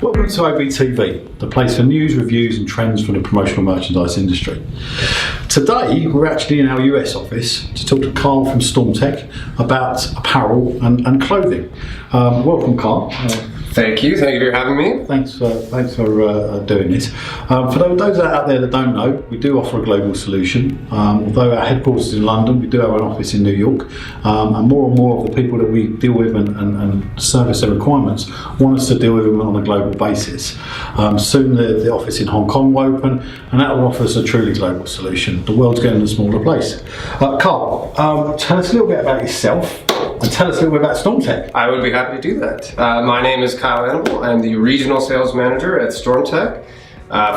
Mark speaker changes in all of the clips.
Speaker 1: Welcome to OBTV, the place for news, reviews and trends from the promotional merchandise industry. Today we're actually in our US office to talk to Carl from StormTech about apparel and clothing. Welcome, Carl.
Speaker 2: Thank you for having me.
Speaker 1: Thanks for doing this. For those out there that don't know, we do offer a global solution. Although our headquarters is in London, we do have an office in New York, and more of the people that we deal with and service their requirements want us to deal with them on a global basis. Soon the office in Hong Kong will open, and that will offer us a truly global solution. The world's getting a smaller place. Carl, tell us a little bit about yourself. And tell us a little bit about StormTech.
Speaker 2: I would be happy to do that. My name is Kyle Annable. I'm the Regional Sales Manager at StormTech.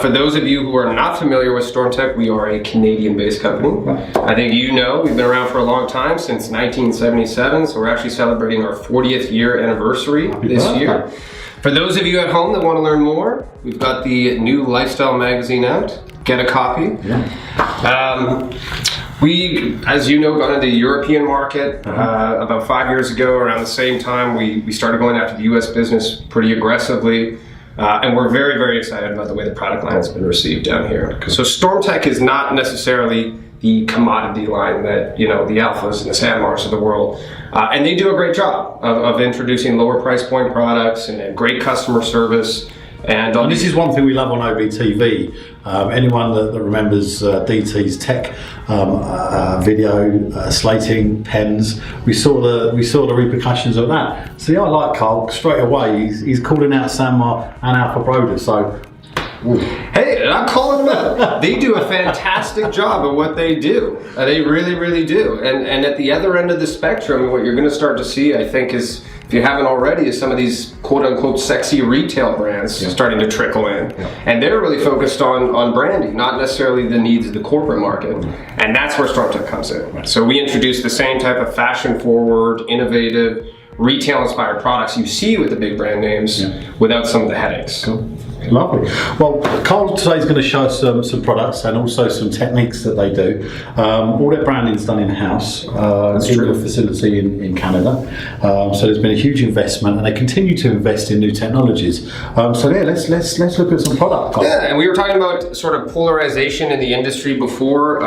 Speaker 2: For those of you who are not familiar with StormTech, we are a Canadian-based company. I think you know we've been around for a long time, since 1977, so we're actually celebrating our 40th year anniversary this year. For those of you at home that want to learn more, we've got the new lifestyle magazine out. Get a copy. Yeah. We, as you know, got into the European market about 5 years ago. Around the same time, we started going after the US business pretty aggressively. And we're very, very excited about the way the product line has been received down here. So StormTech is not necessarily the commodity line that, you know, the Alphas and the Sanmars of the world. And they do a great job of introducing lower price point products and great customer service. And
Speaker 1: this is one thing we love on OBTV. Anyone that remembers DT's tech video, slating, pens, we saw the repercussions of that. See, I like Carl straight away. He's calling out Sanmar and Alpha RHODES. So,
Speaker 2: hey, I'm calling them out. They do a fantastic job of what they do. They really, really do. And at the other end of the spectrum, what you're going to start to see, I think, is, if you haven't already, is some of these quote-unquote sexy retail brands starting to trickle in. And they're really focused on branding, not necessarily the needs of the corporate market. And that's where StormTech comes in. So we introduce the same type of fashion-forward, innovative, retail-inspired products you see with the big brand names without some of the headaches.
Speaker 1: Cool. Lovely. Well, Carl today is going to show us some products and also some techniques that they do. All their branding is done in-house in the facility in Canada. So there's been a huge investment, and they continue to invest in new technologies. So yeah, let's look at some product. Carl.
Speaker 2: Yeah, and we were talking about sort of polarization in the industry before.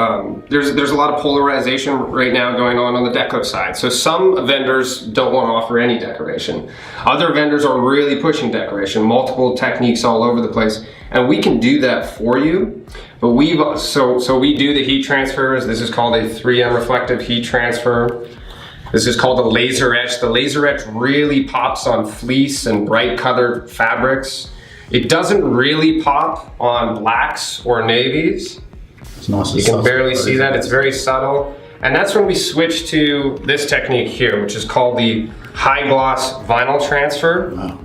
Speaker 2: There's a lot of polarization right now going on the deco side. So some vendors don't want to offer any decoration. Other vendors are really pushing decoration, multiple techniques all over the place, and we can do that for you. But so we do the heat transfers. This is called a 3M reflective heat transfer. This is called a laser etch. The laser etch really pops on fleece and bright colored fabrics. It doesn't really pop on blacks or navies.
Speaker 1: It's nice.
Speaker 2: You can barely see that. It's very subtle. And that's when we switch to this technique here, which is called the high gloss vinyl transfer.
Speaker 1: Wow.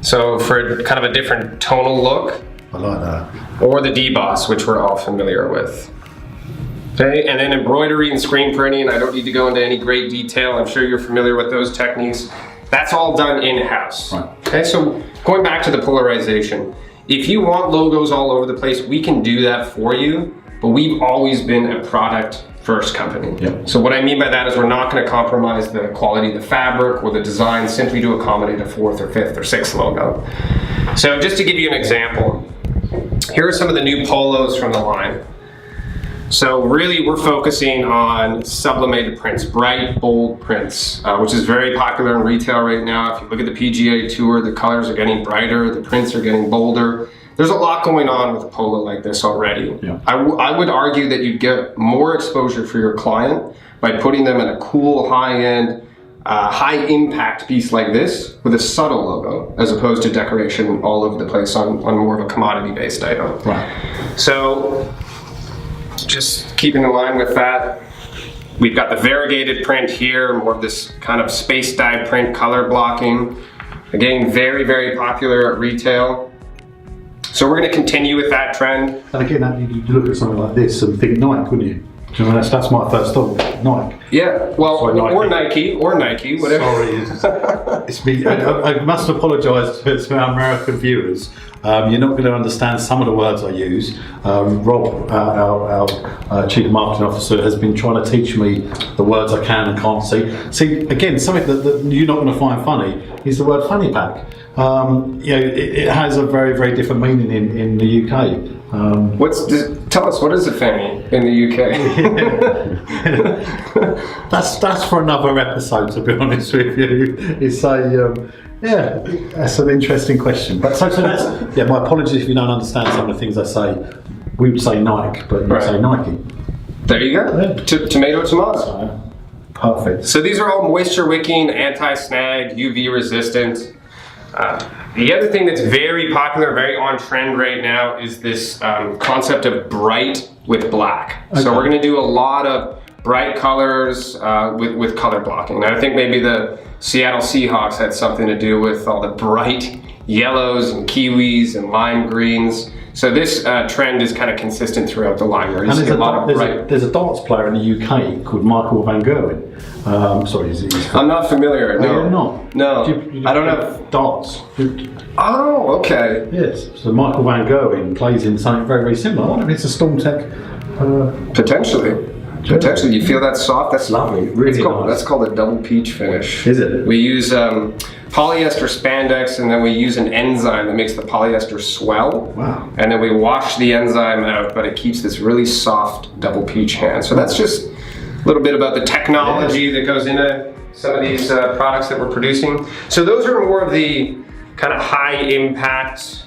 Speaker 2: So for kind of a different tonal look.
Speaker 1: I like that.
Speaker 2: Or the deboss, which we're all familiar with. Okay, and then embroidery and screen printing. I don't need to go into any great detail. I'm sure you're familiar with those techniques. That's all done in-house. Right. Okay, so going back to the polarization. If you want logos all over the place, we can do that for you, but we've always been a product first company. So what I mean by that is we're not going to compromise the quality of the fabric or the design simply to accommodate a 4th or 5th or 6th logo. So just to give you an example, here are some of the new polos from the line. So really we're focusing on sublimated prints, bright, bold prints, which is very popular in retail right now. If you look at the PGA Tour, the colors are getting brighter, the prints are getting bolder. There's a lot going on with a polo like this already. I would argue that you'd get more exposure for your client by putting them in a cool, high-end, high-impact piece like this with a subtle logo, as opposed to decoration all over the place on more of a commodity-based item. Right. So, just keeping in line with that, we've got the variegated print here, more of this kind of space dye print, color blocking. Again, very, very popular at retail. So we're going to continue with that trend.
Speaker 1: And again, you look at something like this and think Nike, wouldn't you? Do you know, that's my first thought. Nike.
Speaker 2: Yeah, well,
Speaker 1: Sorry,
Speaker 2: or Nike, whatever.
Speaker 1: Sorry, it's me. I must apologise to our American viewers. You're not going to understand some of the words I use. Rob, our Chief Marketing Officer, has been trying to teach me the words I can and can't see. See, again, something that you're not going to find funny is the word fanny pack. It has a very, very different meaning in the UK.
Speaker 2: Tell us, what is a fanny in the
Speaker 1: UK? that's for another episode, to be honest with you. It's that's an interesting question. But so that's my apologies if you don't understand some of the things I say. We would say Nike, but you say Nike.
Speaker 2: There you go.
Speaker 1: Yeah.
Speaker 2: Tomato.
Speaker 1: So, perfect.
Speaker 2: So these are all moisture wicking, anti-snag, UV resistant. The other thing that's very popular, very on trend right now is this concept of bright with black. Okay. So we're going to do a lot of bright colors with color blocking. Now I think maybe the Seattle Seahawks had something to do with all the bright yellows and kiwis and lime greens. So this trend is kind of consistent throughout the line. Where you see a lot of bright. There's a
Speaker 1: darts player in the UK called Michael Van Gerwen. Sorry,
Speaker 2: I'm not familiar. No,
Speaker 1: you're not.
Speaker 2: No, I don't have
Speaker 1: darts.
Speaker 2: Oh, okay.
Speaker 1: Yes. So Michael Van Gerwen plays in something very, very similar. I wonder if it's a StormTech.
Speaker 2: Potentially. Potentially, you feel that soft? That's
Speaker 1: lovely. Really nice.
Speaker 2: That's called a double peach finish.
Speaker 1: Is it?
Speaker 2: We use polyester spandex, and then we use an enzyme that makes the polyester swell.
Speaker 1: Wow.
Speaker 2: And then we wash the enzyme out, but it keeps this really soft double peach hand. So that's just a little bit about the technology that goes into some of these products that we're producing. So those are more of the kind of high impact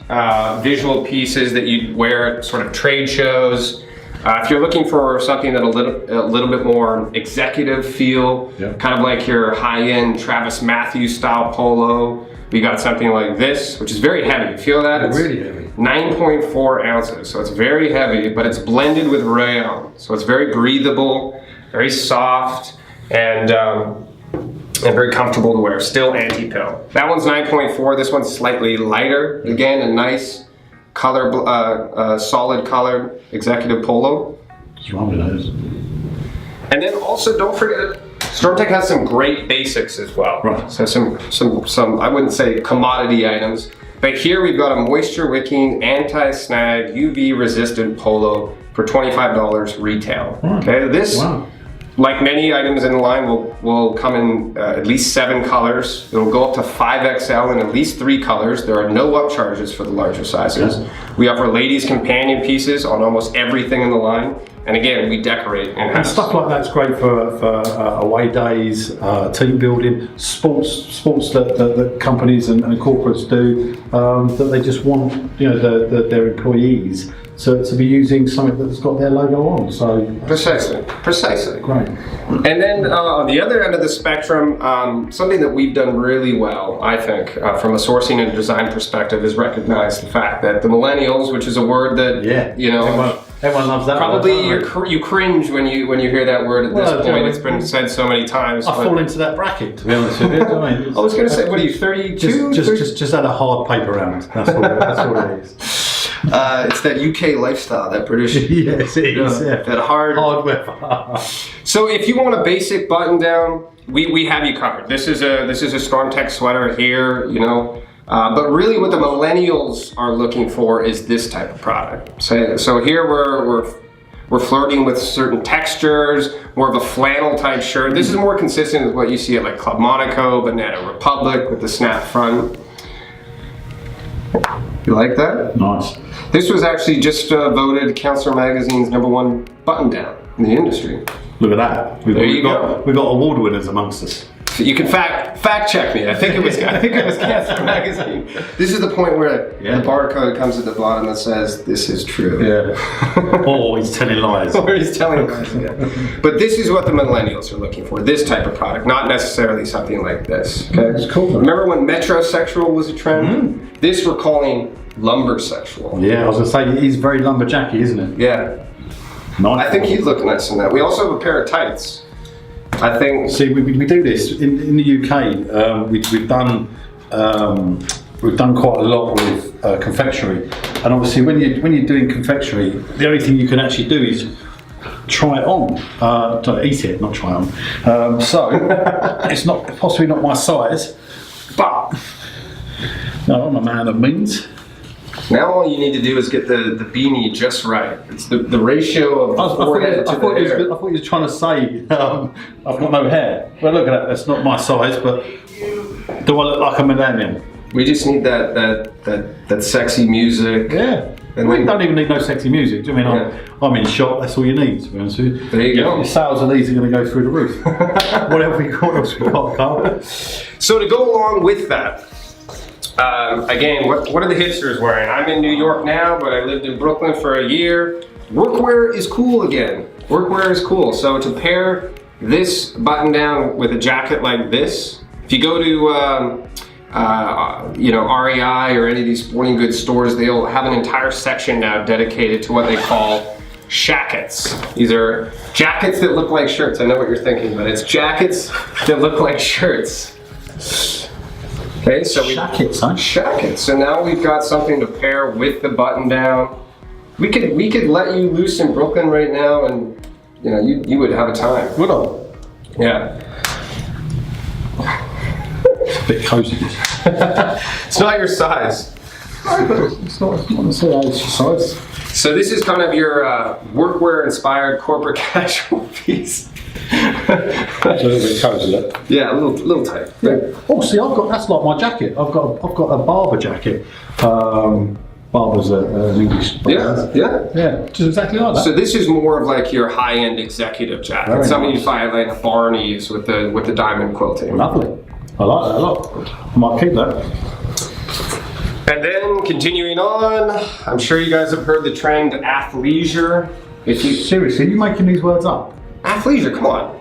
Speaker 2: visual pieces that you'd wear at sort of trade shows. If you're looking for something that a little bit more executive feel, kind of like your high-end Travis Matthews style polo, we got something like this, which is very heavy. You feel that?
Speaker 1: It's really heavy.
Speaker 2: 9.4 ounces, so it's very heavy, but it's blended with rayon, so it's very breathable, very soft, and very comfortable to wear. Still anti-pill. That one's 9.4. This one's slightly lighter. Again, a nice color, solid colored executive polo.
Speaker 1: You want me those?
Speaker 2: And then also don't forget, StormTech has some great basics as well.
Speaker 1: Right.
Speaker 2: So some I wouldn't say commodity items, but here we've got a moisture wicking, anti-snag, UV resistant polo for $25 retail. Okay, this, like many items in the line, will come in at least 7 colors. It'll go up to 5XL in at least 3 colors. There are no upcharges for the larger sizes. We offer ladies' companion pieces on almost everything in the line. And again, we decorate in-house.
Speaker 1: And stuff like that's great for away days, team building, sports that companies and corporates do, that they just want their employees to be using something that's got their logo on. So
Speaker 2: precisely.
Speaker 1: Great.
Speaker 2: And then on the other end of the spectrum, something that we've done really well, I think, from a sourcing and design perspective, is recognize the fact that the millennials, which is a word that
Speaker 1: everyone loves that.
Speaker 2: Probably you cringe when you hear that word at this point. It's been said so many times.
Speaker 1: I fall into that bracket, to be honest with you.
Speaker 2: I was going to say, what are you, 32?
Speaker 1: Just add a hard paper round. That's what it is.
Speaker 2: It's that UK lifestyle, that British.
Speaker 1: Yes, it is.
Speaker 2: That hard weather. So if you want a basic button down, we have you covered. This is a StormTech sweater here, but really what the millennials are looking for is this type of product. So here we're flirting with certain textures, more of a flannel type shirt. This is more consistent with what you see at like Club Monaco, Banana Republic with the snap front. You like that?
Speaker 1: Nice.
Speaker 2: This was actually just voted Counselor Magazine's #1 button down in the industry.
Speaker 1: Look at that. We've got award winners amongst us.
Speaker 2: You can fact check me. I think it was Counselor Magazine. This is the point where the barcode comes at the bottom that says this is true.
Speaker 1: Yeah. Or he's telling lies.
Speaker 2: Or he's telling lies. Yeah. But this is what the millennials are looking for. This type of product, not necessarily something like this. Okay.
Speaker 1: It's cool.
Speaker 2: Remember when metrosexual was a trend? Mm-hmm. This we're calling lumbersexual.
Speaker 1: Yeah, I was going to say he's very lumberjacky, isn't it?
Speaker 2: Yeah.
Speaker 1: Nice.
Speaker 2: I think he'd look nice in that. We also have a pair of tights. I think.
Speaker 1: See, we do this in the UK. We've done quite a lot with confectionery, and obviously when you're doing confectionery, the only thing you can actually do is try it on. Eat it, not try it on. So it's possibly not my size, but no, I'm a man of means.
Speaker 2: Now all you need to do is get the beanie just right. It's the ratio of the forehead to the hair.
Speaker 1: I thought you were trying to say I've got no hair. Well, look at that. That's not my size, but do I look like a millennium?
Speaker 2: We just need that sexy music.
Speaker 1: Yeah.
Speaker 2: And
Speaker 1: we don't even need no sexy music. Do you mean I'm in shot? That's all you need, to be honest with you.
Speaker 2: There you go.
Speaker 1: Your sales of these are going to go through the roof. What else we got, Carl?
Speaker 2: So to go along with that, again, what are the hipsters wearing? I'm in New York now, but I lived in Brooklyn for a year. Workwear is cool again. Workwear is cool. So to pair this button down with a jacket like this, if you go to REI or any of these sporting goods stores, they'll have an entire section now dedicated to what they call shackets. These are jackets that look like shirts. I know what you're thinking, but it's jackets that look like shirts. Okay, so
Speaker 1: shackets, huh?
Speaker 2: Shackets. So now we've got something to pair with the button down. We could let you loose in Brooklyn right now, and you would have a time.
Speaker 1: Would I?
Speaker 2: Yeah.
Speaker 1: It's a bit cozy.
Speaker 2: It's not your size.
Speaker 1: No, but it's not necessarily your size.
Speaker 2: So this is kind of your workwear-inspired corporate casual piece.
Speaker 1: It's a little bit cozy, look.
Speaker 2: Yeah, a little tight.
Speaker 1: Yeah. Oh, see, that's like my jacket. I've got a barber jacket. Barber's an English brand. Yeah, just exactly like that.
Speaker 2: So this is more of like your high-end executive jacket.
Speaker 1: Very
Speaker 2: Something
Speaker 1: nice.
Speaker 2: you find like at Barney's with the diamond quilting.
Speaker 1: Lovely. I like that a lot. I might keep that.
Speaker 2: And then continuing on, I'm sure you guys have heard the trend athleisure.
Speaker 1: Seriously, are you making these words up?
Speaker 2: Athleisure, come on.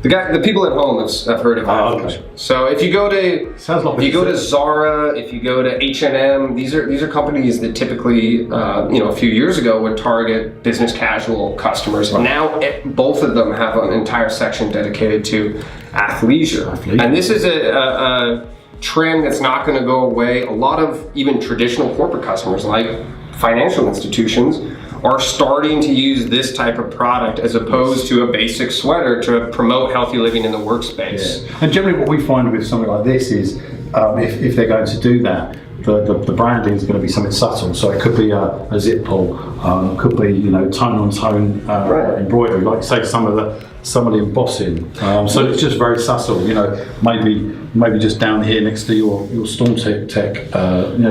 Speaker 2: The people at home have heard of athleisure.
Speaker 1: Okay.
Speaker 2: So if you go to if you go to Zara, if you go to H&M, these are companies that typically a few years ago would target business casual customers. Right. Now both of them have an entire section dedicated to athleisure. And this is a trend that's not going to go away. A lot of even traditional corporate customers like financial institutions are starting to use this type of product as opposed to a basic sweater to promote healthy living in the workspace.
Speaker 1: Yeah. And generally what we find with something like this is if they're going to do that, the branding is going to be something subtle. So it could be a zip pull, could be tone on tone embroidery, like say some of the embossing. So it's just very subtle. Maybe just down here next to your StormTech,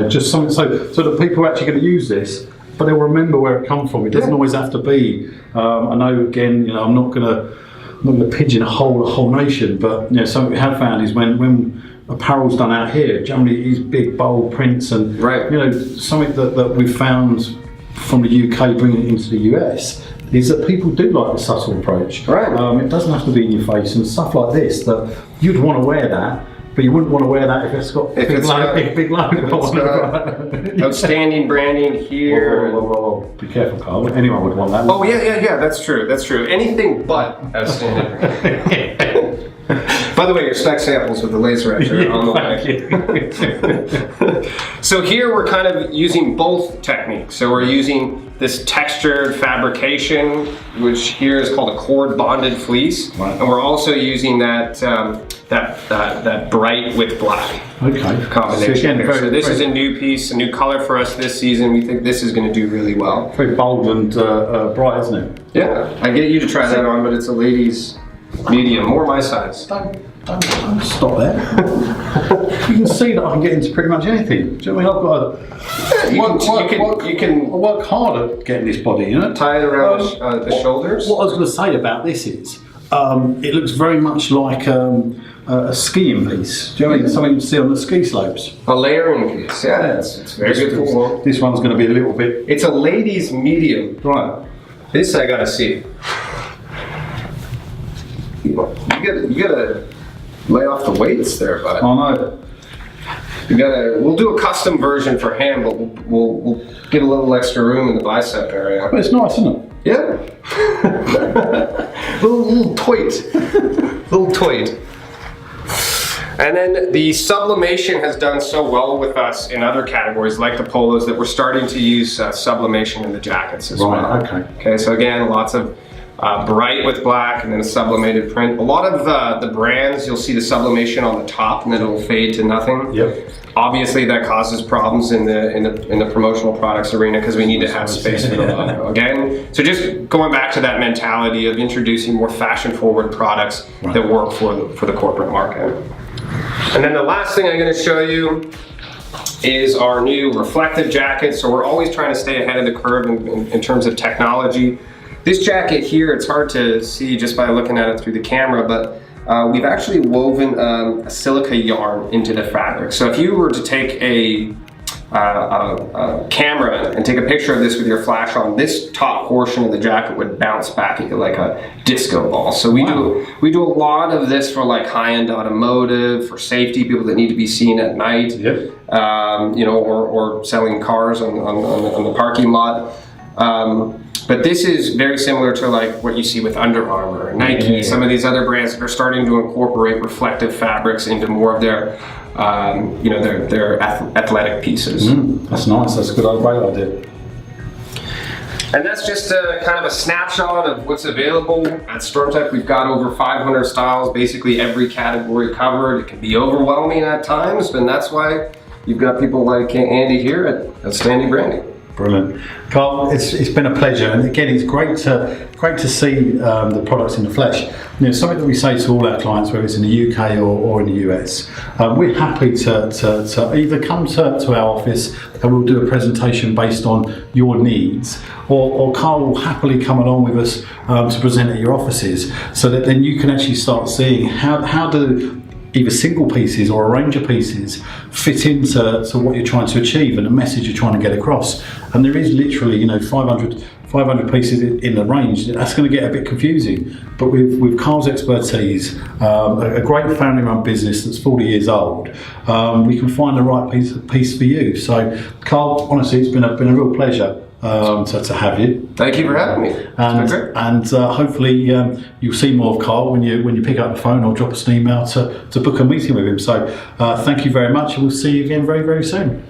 Speaker 1: just something so that people are actually going to use this. But they'll remember where it comes from. It doesn't always have to be. I know, again, I'm not going to pigeonhole the whole nation, but something we have found is when apparel's done out here, generally these big bold prints and something that we've found from the UK bringing it into the US is that people do like the subtle approach.
Speaker 2: Right.
Speaker 1: It doesn't have to be in your face and stuff like this. That you'd want to wear that. But you wouldn't want to wear that if it's got big logo.
Speaker 2: Outstanding branding here.
Speaker 1: Whoa. Be careful, Carl. Anyone would want that.
Speaker 2: Oh yeah. That's true. Anything but outstanding branding. By the way, your spec samples with the laser etcher on the way. So here we're kind of using both techniques. So we're using this textured fabrication, which here is called a cord bonded fleece, and we're also using that bright with black combination. So this is a new piece, a new color for us this season. We think this is going to do really well.
Speaker 1: Very bold and bright, isn't it?
Speaker 2: Yeah, I get you to try that on, but it's a ladies medium, more my size.
Speaker 1: Don't stop there. You can see that I can get into pretty much anything. Do you know what I mean? I've got I work hard at getting this body,
Speaker 2: Tie it around the shoulders.
Speaker 1: What I was going to say about this is, it looks very much like a skiing piece. Do you know what I mean? Something you see on the ski slopes.
Speaker 2: A layering piece, yeah. It's very good for.
Speaker 1: This one's going to be a little bit.
Speaker 2: It's a ladies medium.
Speaker 1: Right.
Speaker 2: This I gotta see. You gotta lay off the weights there, bud.
Speaker 1: I know.
Speaker 2: We'll do a custom version for him, but we'll get a little extra room in the bicep area.
Speaker 1: But it's nice, isn't it?
Speaker 2: Yeah. little toit. Little toit. And then the sublimation has done so well with us in other categories like the polos that we're starting to use sublimation in the jackets as well.
Speaker 1: Okay.
Speaker 2: Okay, so again, lots of bright with black and then a sublimated print. A lot of the brands, you'll see the sublimation on the top and then it'll fade to nothing.
Speaker 1: Yep.
Speaker 2: Obviously that causes problems in the promotional products arena because we need to have space for the logo. Again, so just going back to that mentality of introducing more fashion forward products that work for the corporate market. And then the last thing I'm going to show you is our new reflective jacket. So we're always trying to stay ahead of the curve in terms of technology. This jacket here, it's hard to see just by looking at it through the camera, but we've actually woven a silica yarn into the fabric. So if you were to take a camera and take a picture of this with your flash on, this top portion of the jacket would bounce back at you like a disco ball. So we do a lot of this for like high-end automotive, for safety, people that need to be seen at night, you know, or selling cars on the parking lot. But this is very similar to like what you see with Under Armour, Nike, some of these other brands that are starting to incorporate reflective fabrics into more of their, you know, their athletic pieces.
Speaker 1: That's nice. That's a great idea.
Speaker 2: And that's just kind of a snapshot of what's available at StormTech. We've got over 500 styles, basically every category covered. It can be overwhelming at times, and that's why you've got people like Andy here at Standing Branding.
Speaker 1: Brilliant. Carl, it's been a pleasure, and again, it's great to see the products in the flesh. You know, something that we say to all our clients, whether it's in the UK or in the US, we're happy to either come to our office and we'll do a presentation based on your needs, or Carl will happily come along with us to present at your offices, so that then you can actually start seeing how do either single pieces or a range of pieces fit into what you're trying to achieve and the message you're trying to get across. And there is literally, you know, 500 pieces in the range. That's going to get a bit confusing. But with Carl's expertise, a great family-run business that's 40 years old, we can find the right piece for you. So, Carl, honestly, it's been a real pleasure to have you.
Speaker 2: Thank you for having me.
Speaker 1: And hopefully you'll see more of Carl when you pick up the phone or drop us an email to book a meeting with him. So thank you very much, and we'll see you again very, very soon.